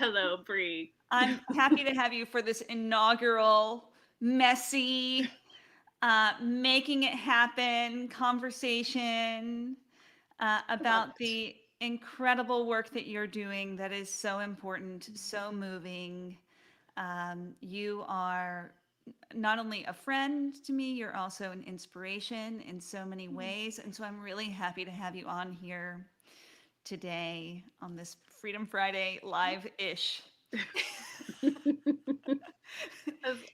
Hello, Bree. I'm happy to have you for this inaugural, messy, making it happen conversation I love about it. the incredible work that you're doing that is so important, so moving. You are not only a friend to me, you're also an inspiration in so many ways. And so I'm really happy to have you on here today on this Freedom Friday live-ish.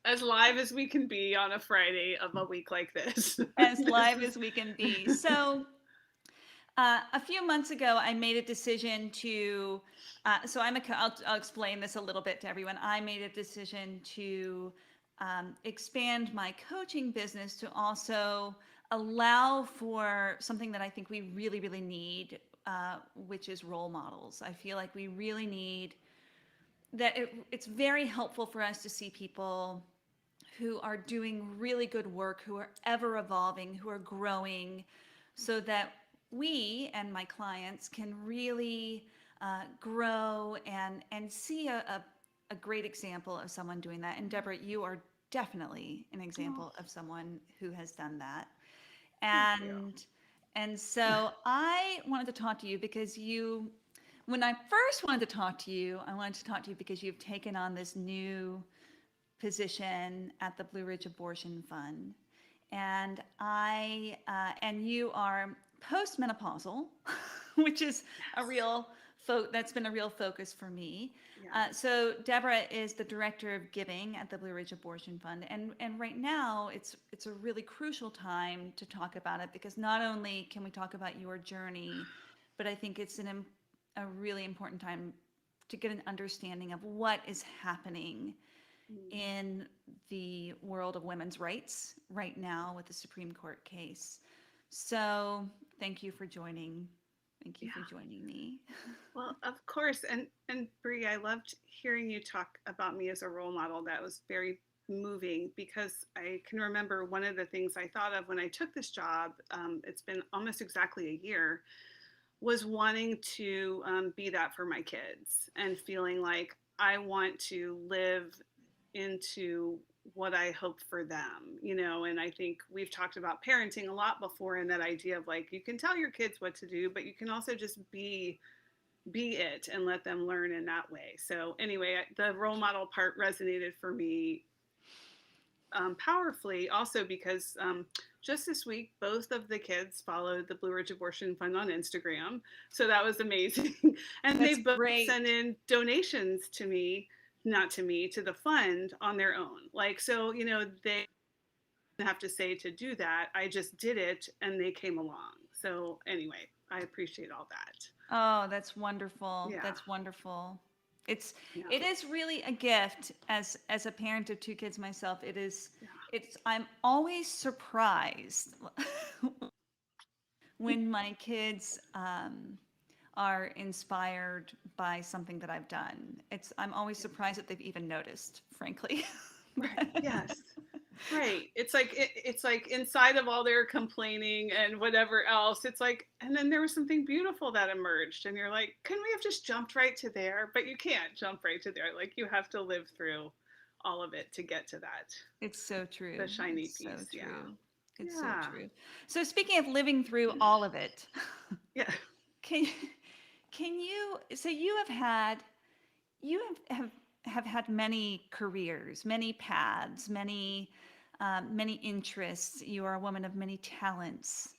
As live as we can be on a Friday of a week like this. As This live is as we can be. So, a few months ago, I made a decision to. I'll explain this a little bit to everyone. I made a decision to expand my coaching business to also allow for something that I think we really, really need, which is role models. I feel like we really need that. It's very helpful for us to see people who are doing really good work, who are ever evolving, who are growing, so that we and my clients can really grow and see a great example of someone doing that. And Deborah, you are definitely an oh, example of someone who has done that. thank you. And and so I wanted to talk to you because when I first wanted to talk to you, I wanted to talk to you because you've taken on this new position at the Blue Ridge Abortion Fund, and you are postmenopausal, which is a Yes. real that's been a real focus for me. Yeah. So Deborah is the director of giving at the Blue Ridge Abortion Fund, and right now it's a really crucial time to talk about it because not only can we talk about your journey, but I think it's a really important time to get an understanding of what is happening Mm. in the world of women's rights right now with the Supreme Court case. So thank you for joining. Thank you for Yeah. joining me. Well, of course. And Bree, I loved hearing you talk about me as a role model. That was very moving because I can remember one of the things I thought of when I took this job. It's been almost exactly a year. Was wanting to be that for my kids and feeling like I want to live into what I hope for them, and I think we've talked about parenting a lot before, and that idea of like you can tell your kids what to do, but you can also just be it and let them learn in that way. So anyway, the role model part resonated for me powerfully also because just this week both of the kids followed the Blue Ridge Abortion Fund on Instagram, so that was amazing. And they That's both great. sent in donations to me, not to me, to the fund on their own. Like, so they didn't have to say to do that, I just did it and they came along. So anyway, I appreciate all that. Oh, that's wonderful. Yeah. That's wonderful. It's Yeah. it is really a gift as a parent of two kids myself. Yeah. I'm always surprised when my kids are inspired by something that I've done. I'm always surprised that they've even noticed, frankly. Right. Yes. Right. It's like inside of all their complaining and whatever else, it's like, and then there was something beautiful that emerged, and you're like, couldn't we have just jumped right to there? But you can't jump right to there. Like you have to live through all of it to get to that, It's so the true. shiny It's so piece. Yeah. true. It's so Yeah. true. So speaking of living through all of it, Yeah. can so you have had many careers, many paths, many interests. You are a woman of many talents.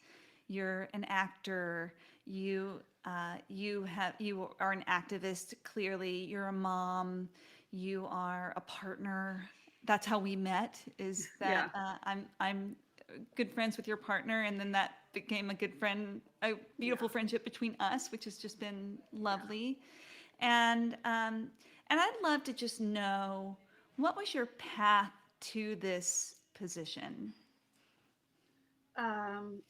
You're an actor. You are an activist. Clearly, you're a mom. You are a partner. That's how we met. Is that Yeah. I'm good friends with your partner, and then that became a beautiful Yeah. friendship between us, which has just been Yeah. lovely. And I'd love to just know what was your path to this position? Um,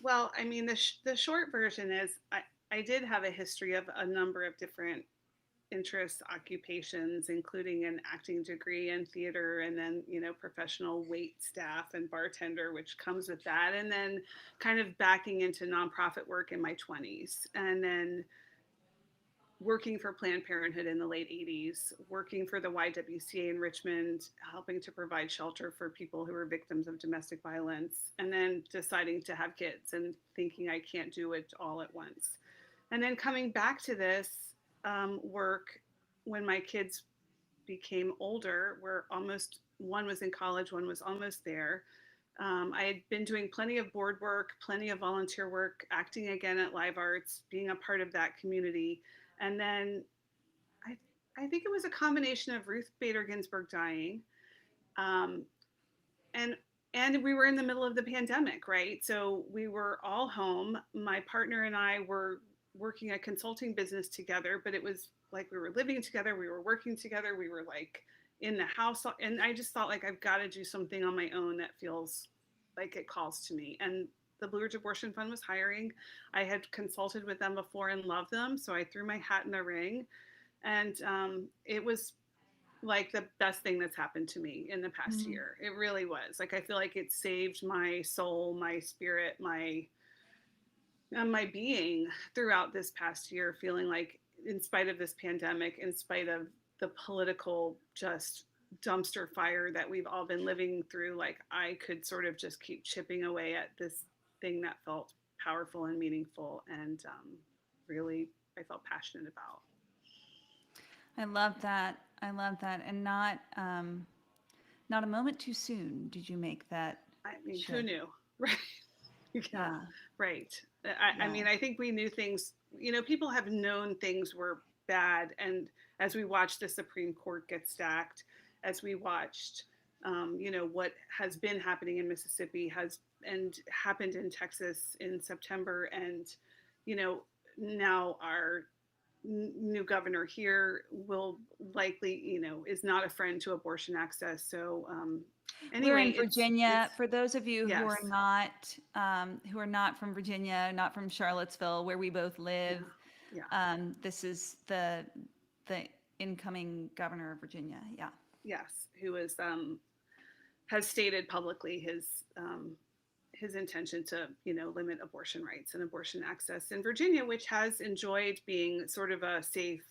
well, I mean, the short version is I did have a history of a number of different interests, occupations, including an acting degree in theater, and then, professional wait staff and bartender, which comes with that. And then kind of backing into nonprofit work in my 20s. And then working for Planned Parenthood in the late 80s, working for the YWCA in Richmond, helping to provide shelter for people who were victims of domestic violence, and then deciding to have kids and thinking I can't do it all at once. And then coming back to this work when my kids became older, where almost one was in college, one was almost there. I had been doing plenty of board work, plenty of volunteer work, acting again at Live Arts, being a part of that community. And then I, I think it was a combination of Ruth Bader Ginsburg dying, um, and and we were in the middle of the pandemic, right? So we were all home. My partner and I were working a consulting business together, but it was like we were living together, we were working together, we were like in the house, and I just thought like I've got to do something on my own that feels like it calls to me. And the Blue Ridge Abortion Fund was hiring. I had consulted with them before and loved them, so I threw my hat in the ring, and it was like the best thing that's happened to me in the past Mm. year. It really was. Like I feel like it saved my soul, my spirit, my being throughout this past year, feeling like in spite of this pandemic, in spite of the political just dumpster fire that we've all been living through, like I could sort of just keep chipping away at this thing that felt powerful and meaningful and really I felt passionate about. I love that. I love that. And not a moment too soon did you make that I mean, who shift. knew? Right. Yeah, Yeah. right. I Yeah. mean, I think we knew things, people have known things were bad. And as we watched the Supreme Court get stacked, as we watched, what has been happening in Mississippi has and happened in Texas in September. And, you know, now our new governor here will likely, is not a friend to abortion access. So, We're anyway, in Virginia. it's, For those of you yes, who are not from Virginia, not from Charlottesville, where we both live, yeah, yeah. this is the incoming governor of Virginia. Yeah. Yes, who is has stated publicly his intention to limit abortion rights and abortion access in Virginia, which has enjoyed being sort of a safe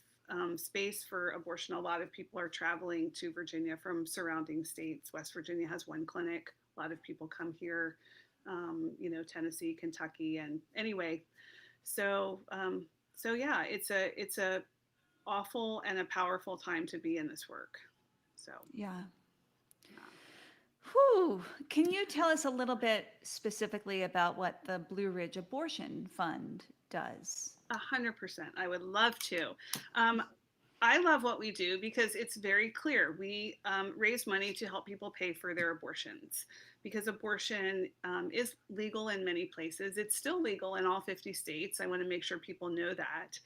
space for abortion. A lot of people are traveling to Virginia from surrounding states. West Virginia has one clinic. A lot of people come here. Tennessee, Kentucky, and anyway, so so yeah, it's a awful and a powerful time to be in this work. So Yeah. yeah. Whew. Can you tell us a little bit specifically about what the Blue Ridge Abortion Fund does? 100%. I would love to. Um, I love what we do because it's very clear. We raise money to help people pay for their abortions because abortion is legal in many places. It's still legal in all 50 states. I want to make sure people know that.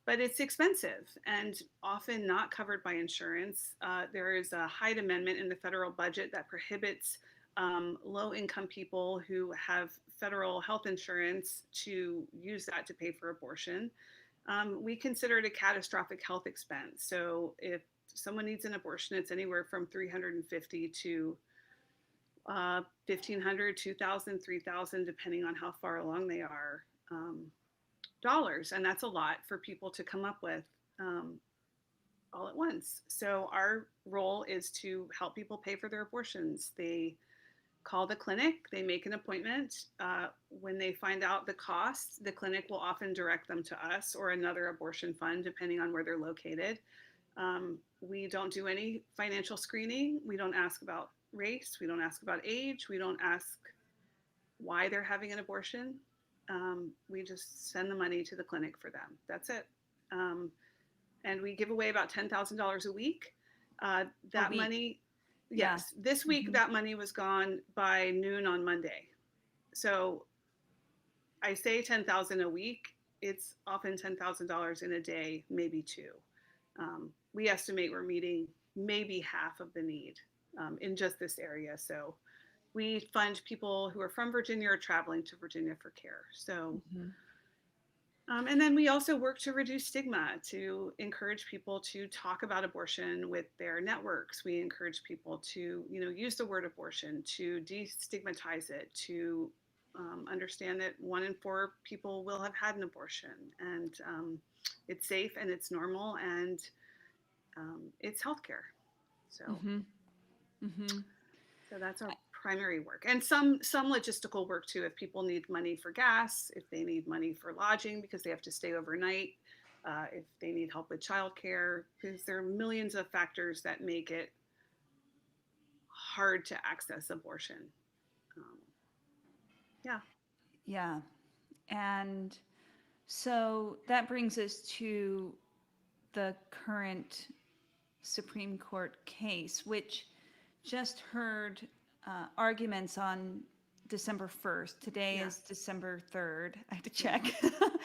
But it's expensive and often not covered by insurance. There is a Hyde Amendment in the federal budget that prohibits low income people who have federal health insurance to use that to pay for abortion. We consider it a catastrophic health expense. So if someone needs an abortion, it's anywhere from 350 to 1,500, 2,000, 3,000, depending on how far along they are, dollars. And that's a lot for people to come up with all at once. So our role is to help people pay for their abortions. They call the clinic, they make an appointment. When they find out the cost, the clinic will often direct them to us or another abortion fund, depending on where they're located. We don't do any financial screening. We don't ask about race. We don't ask about age. We don't ask why they're having an abortion. We just send the money to the clinic for them. That's it. Um, and we give away about $10,000 a week. A That week. money, Yeah. yes, this week Hmm. that money was gone by noon on Monday. So I say 10,000 a week. It's often $10,000 in a day, maybe two. We estimate we're meeting maybe half of the need in just this area. So we fund people who are from Virginia or traveling to Virginia for care. So Hmm. and then we also work to reduce stigma, to encourage people to talk about abortion with their networks. We encourage people to, use the word abortion, to destigmatize it, to understand that 1 in 4 people will have had an abortion, and it's safe and it's normal, and it's healthcare. So, Mm-hmm. Mm-hmm. so that's our primary work, and some logistical work too. If people need money for gas, if they need money for lodging because they have to stay overnight, if they need help with childcare, because there are millions of factors that make it hard to access abortion. Um, yeah. Yeah. And so that brings us to the current Supreme Court case, which just heard arguments on December 1st. Today is Yes. December 3rd. I have to Yeah. check.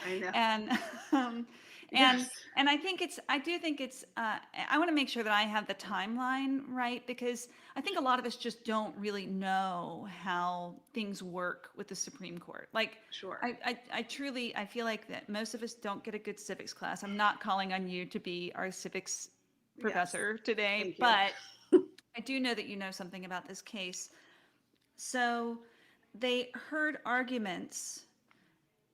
I know. and um, and Yes. and I do think it's I want to make sure that I have the timeline right, because I think a lot of us just don't really know how things work with the Supreme Court. Like Sure. I truly I feel like that most of us don't get a good civics class. I'm not calling on you to be our civics Yes. professor today, Thank you. but I do know that you know something about this case. So they heard arguments,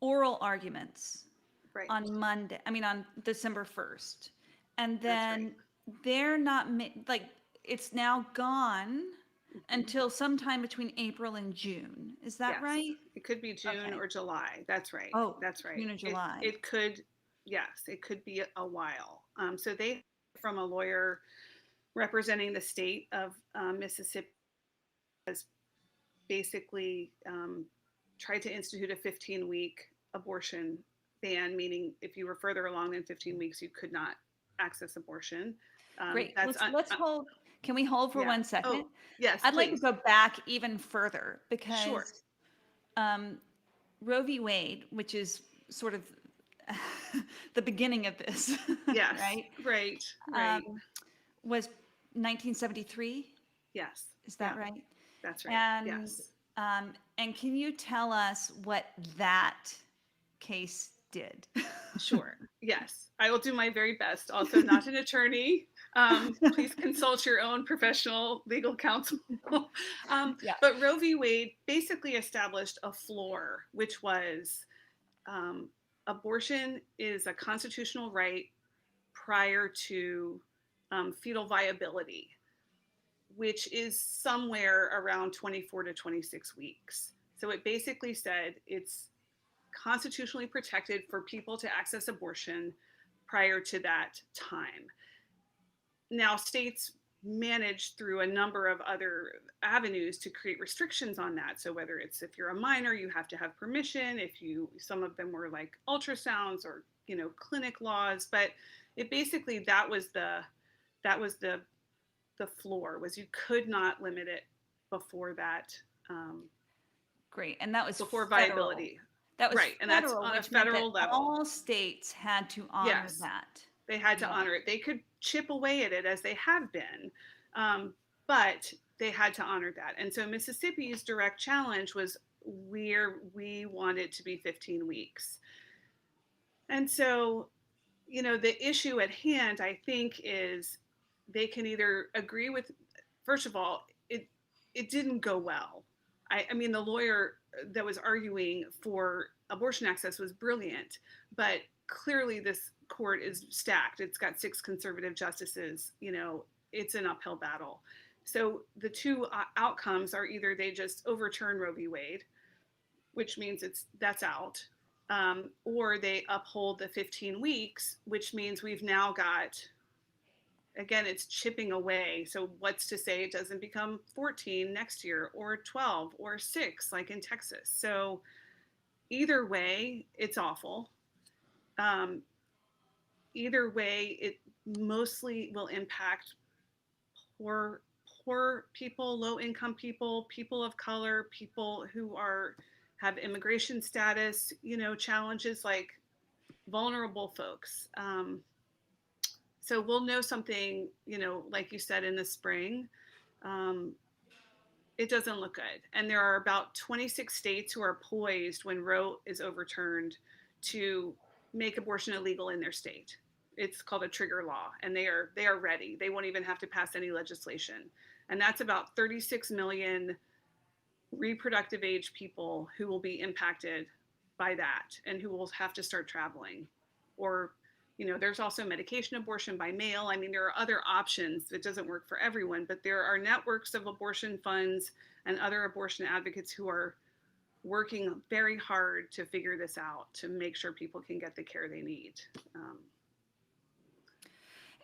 oral arguments Right. on Monday, I mean on December 1st. And That's right. then they're not like it's now gone Hmm. until sometime between April and June. Is that Yes. right? It could be June Okay. or July. That's right. Oh, That's right. June or It July. it could, yes, it could be a while. So they from a lawyer representing the state of Mississippi has basically tried to institute a 15-week abortion ban, meaning if you were further along than 15 weeks, you could not access abortion. Great. That's Let's hold. Can we hold for yeah. 1 second? Oh, yes, I'd like to please. go back even further Sure. because um, Roe v. Wade, which is sort of the beginning of this, Yes. right? Right. Um, Right. was 1973. Yes. Is Yeah. that right? That's right. And Yes. and can you tell us what that case did? Sure. Yes. I will do my very best. Also, not an attorney. Please consult your own professional legal counsel. Yeah. But Roe v. Wade basically established a floor, which was um, abortion is a constitutional right prior to fetal viability, which is somewhere around 24 to 26 weeks. So it basically said it's constitutionally protected for people to access abortion prior to that time. Now, states manage through a number of other avenues to create restrictions on that. So whether it's if you're a minor, you have to have permission. If you, some of them were like ultrasounds or clinic laws, but it basically that was the floor was you could not limit it before that Great. And that was before federal. viability. That was Right, and that's federal, on a which meant that federal level. all states had to honor Yes, that. they had to Yeah. honor it. They could chip away at it as they have been, but they had to honor that. And so Mississippi's direct challenge was we want it to be 15 weeks. And so, the issue at hand, I think, is they can either agree with, first of all, it didn't go well. I mean, the lawyer that was arguing for abortion access was brilliant, but clearly this court is stacked. It's got 6 conservative justices. It's an uphill battle. So the two outcomes are either they just overturn Roe v. Wade, which means that's out, or they uphold the 15 weeks, which means we've now got, again, it's chipping away. So what's to say it doesn't become 14 next year or 12 or 6 like in Texas? So either way, it's awful. Um, Either way, it mostly will impact poor poor people, low income people, people of color, people who have immigration status, challenges, like vulnerable folks. So we'll know something, like you said, in the spring. Um, it doesn't look good. And there are about 26 states who are poised when Roe is overturned to make abortion illegal in their state. It's called a trigger law, and they are ready. They won't even have to pass any legislation. And that's about 36 million reproductive age people who will be impacted by that and who will have to start traveling. Or, there's also medication abortion by mail. I mean, there are other options. It doesn't work for everyone, but there are networks of abortion funds and other abortion advocates who are working very hard to figure this out, to make sure people can get the care they need.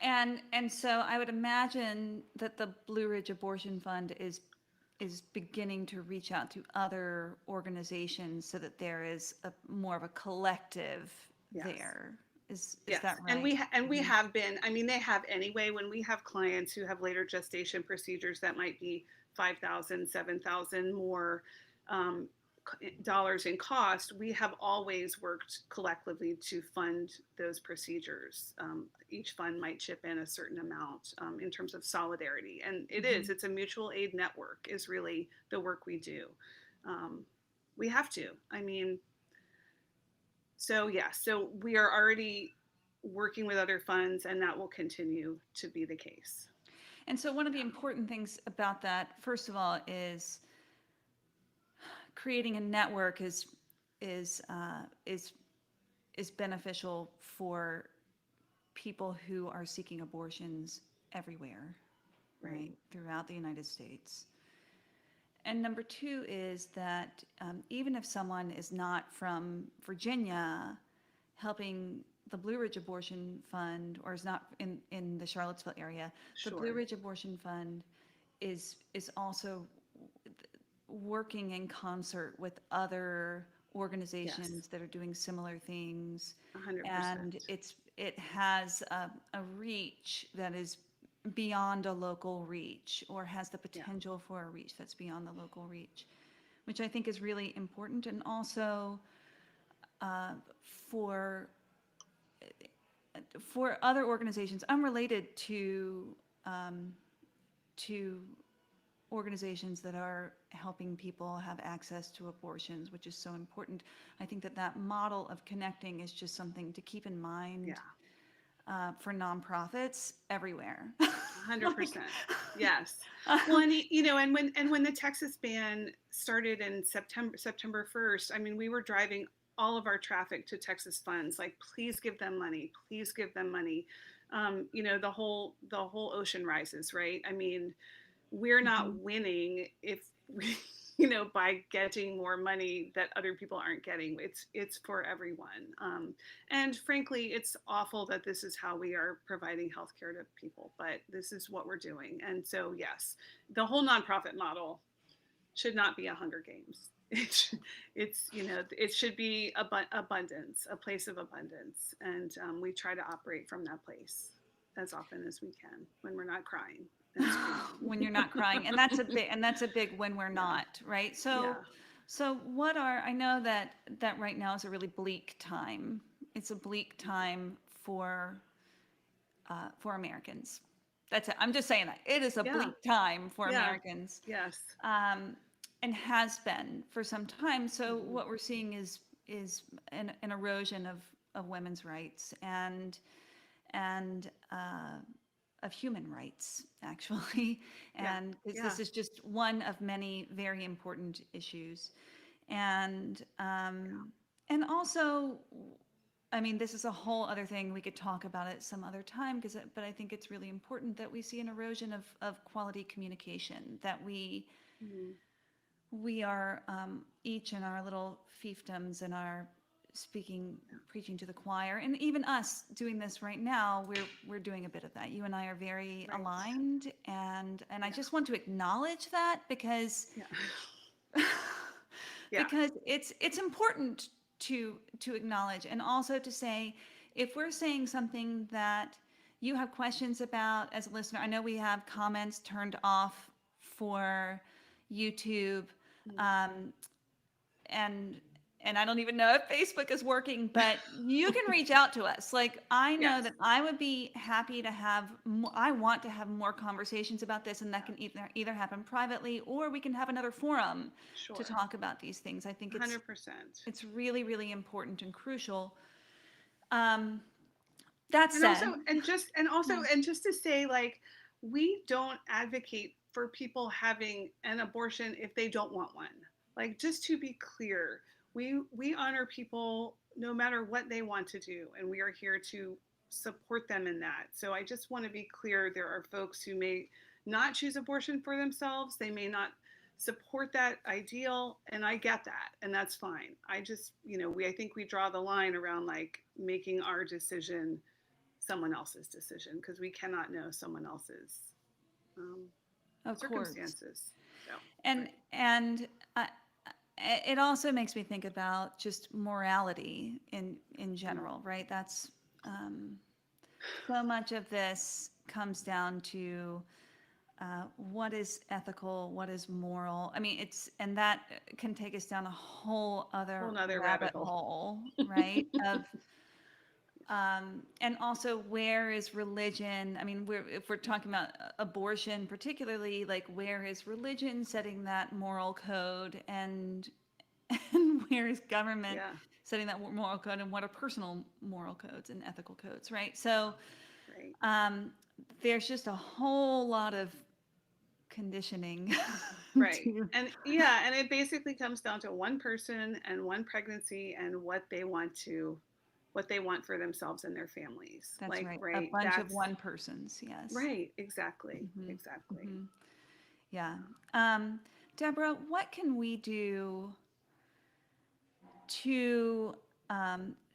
And so I would imagine that the Blue Ridge Abortion Fund is beginning to reach out to other organizations so that there is more of a collective Yes. there. Is Yes. that right? And we have been, I mean, they have anyway. When we have clients who have later gestation procedures that might be 5,000, 7,000 more dollars in cost, we have always worked collectively to fund those procedures. Each fund might chip in a certain amount in terms of solidarity. And it's a mutual aid network is really the work we do. We have to, I mean, so we are already working with other funds, and that will continue to be the case. And so one of the important things about that, first of all, is creating a network is beneficial for people who are seeking abortions everywhere, right, throughout the United States. And number two is that even if someone is not from Virginia, helping the Blue Ridge Abortion Fund, or is not in the Charlottesville area, the Blue Ridge Abortion Fund is also working in concert with other organizations that are doing similar things. 100%. And it has a reach that is beyond a local reach, or has the potential for a reach that's beyond the local reach, which I think is really important. And also for other organizations unrelated to organizations that are helping people have access to abortions, which is so important. I think that model of connecting is just something to keep in mind for nonprofits everywhere. 100%. Yes. Well, and when the Texas ban started in September 1st, I mean, we were driving all of our traffic to Texas funds, like, please give them money, please give them money. The whole ocean rises, right? I mean, we're not winning if we, by getting more money that other people aren't getting. It's for everyone. And frankly, it's awful that this is how we are providing healthcare to people, but this is what we're doing. And so, yes, the whole nonprofit model should not be a Hunger Games. It should be abundance, a place of abundance. And we try to operate from that place as often as we can when we're not crying. When you're not crying, and that's a big when we're not, right? So I know that right now is a really bleak time. It's a bleak time for Americans. That's it. I'm just saying that it is a bleak time for Americans. Yes. And has been for some time. So what we're seeing is an erosion of women's rights and of human rights, actually. And this is just one of many very important issues. And also, I mean, this is a whole other thing. We could talk about it some other time, but I think it's really important that we see an erosion of quality communication, that we are each in our little fiefdoms and our preaching to the choir, and even us doing this right now, we're doing a bit of that. You and I are very aligned, and I just want to acknowledge that because because it's important to acknowledge, and also to say, if we're saying something that you have questions about as a listener. I know we have comments turned off for YouTube, and I don't even know if Facebook is working, but you can reach out to us. Like, I know that I would be happy to I want to have more conversations about this, and that can either happen privately, or we can have another forum to talk about these things. I think 100%. It's really, really important and crucial. That said, and just to say, like, we don't advocate for people having an abortion if they don't want one. Like, just to be clear, we honor people no matter what they want to do, and we are here to support them in that. So I just want to be clear, there are folks who may not choose abortion for themselves. They may not support that ideal, and I get that, and that's fine. I just, I think we draw the line around like making our decision someone else's decision, because we cannot know someone else's um, Of course. circumstances. So, And right. and uh, it also makes me think about just morality in Mm. general, right? That's um, so much of this comes down to what is ethical, what is moral. I mean, and that can take us down a whole Whole other nother rabbit rabbit hole. hole, right? Of and also, where is religion? I mean, if we're talking about abortion, particularly, like where is religion setting that moral code, and where is government Yeah, setting that moral code, and what are personal moral codes and ethical codes, right? So right. um, there's just a whole lot of conditioning Right. to And yeah, and it basically comes down to one person and one pregnancy and what they want for themselves and their families. that's Like, right, a right, bunch of that's one persons, yes. right, exactly. Hmm. Exactly. Hmm. Yeah. um, Deborah, what can we do to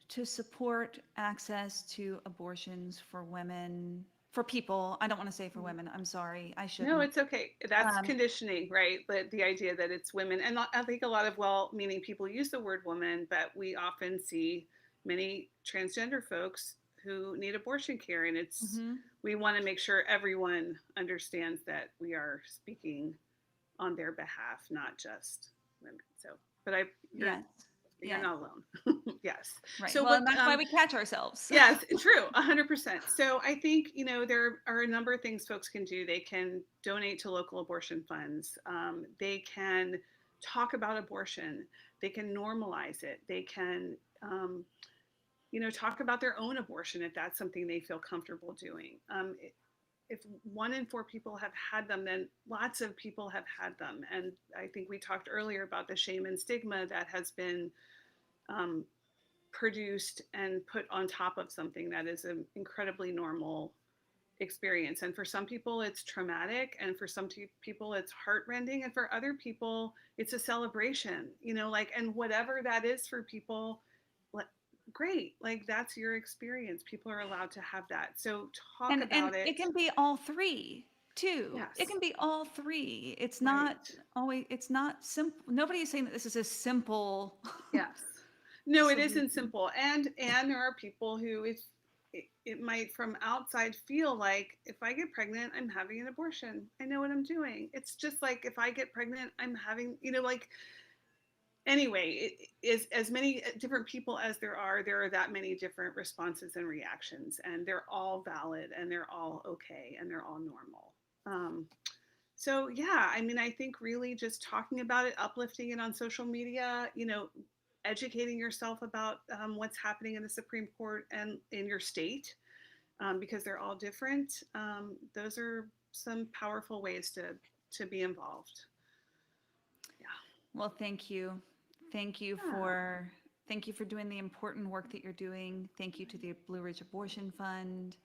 to support access to abortions for women, for people? I don't want to say for women, I'm sorry, I No, shouldn't. it's okay. That's um, conditioning, right? But the idea that it's women, and I think a lot of well-meaning people use the word woman, but we often see many transgender folks who need abortion care, and mhm. we want to make sure everyone understands that we are speaking on their behalf, not just women. So, but Yes, you're yes, not alone. Yes. right. So Well, what? and that's why we catch ourselves. Yes, true, 100%. So I think, there are a number of things folks can do. They can donate to local abortion funds. They can talk about abortion. They can normalize it. They can, talk about their own abortion if that's something they feel comfortable doing. If 1 in 4 people have had them, then lots of people have had them. And I think we talked earlier about the shame and stigma that has been um, produced and put on top of something that is an incredibly normal experience. And for some people, it's traumatic, and for some people, it's heartrending, and for other people, it's a celebration. Like, and whatever that is for people, great. Like, that's your experience. People are allowed to have that. So talk And about it it. can be all three too. It Yes, can be all three. It's not right. always, it's not simple. Nobody is saying that this is a simple Yes. No, it isn't solution. simple. And there are people who, if it might from outside feel like, if I get pregnant, I'm having an abortion. I know what I'm doing. It's just like, if I get pregnant, I'm having, like, anyway, it is as many different people as there are that many different responses and reactions, and they're all valid, and they're all okay, and they're all normal. So yeah, I mean, I think really just talking about it, uplifting it on social media, educating yourself about what's happening in the Supreme Court and in your state, because they're all different. Those are some powerful ways to be involved. Yeah. Well, thank you. Thank you Yeah. for thank you for doing the important work that you're doing. Thank you to the Blue Ridge Abortion Fund.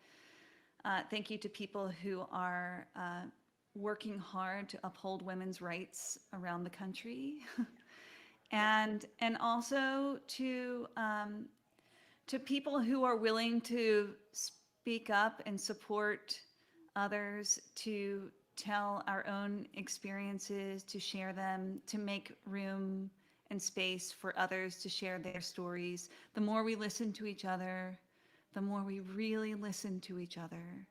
Thank you to people who are working hard to uphold women's rights around the country, Yeah. and also to people who are willing to speak up and support others, to tell our own experiences, to share them, to make room and space for others to share their stories. The more we listen to each other, the more we really listen to each other,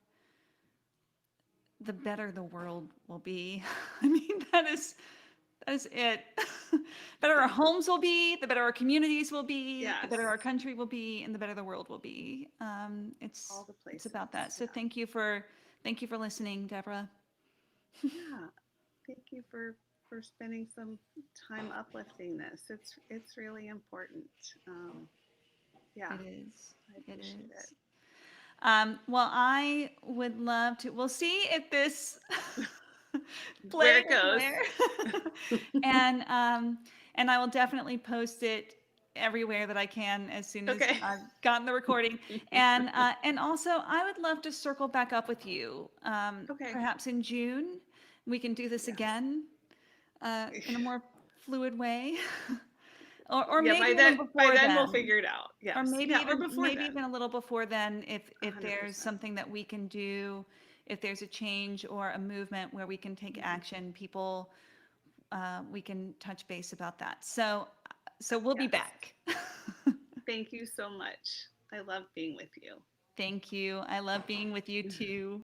the better the world will be. I mean, that is it. The better our homes will be, the better our communities will be, the Yes. better our country will be, and the better the world will be. All the It's places. about that. So Yeah. thank you for listening, Deborah. Yeah. Thank you for spending some time uplifting this. It's really important. Yeah, It is. I It appreciate it. is. Well, I would love to. We'll see if this Where playing it with goes. where. and and I will definitely post it everywhere that I can as soon as Okay. I've gotten the recording. And also, I would love to circle back up with you, Okay. perhaps in June. We can do this Yes. again in a more fluid way, or Yeah, maybe even by before then we'll then, figure it out. or Yes. Yeah, or before maybe then. even a little before then, if there's 100%. something that we can do, if there's a change or a movement where we can take Mhm. action, people, we can touch base about that. So we'll be Yes. back. Thank you so much. I love being with you. Thank you. I love being with you too.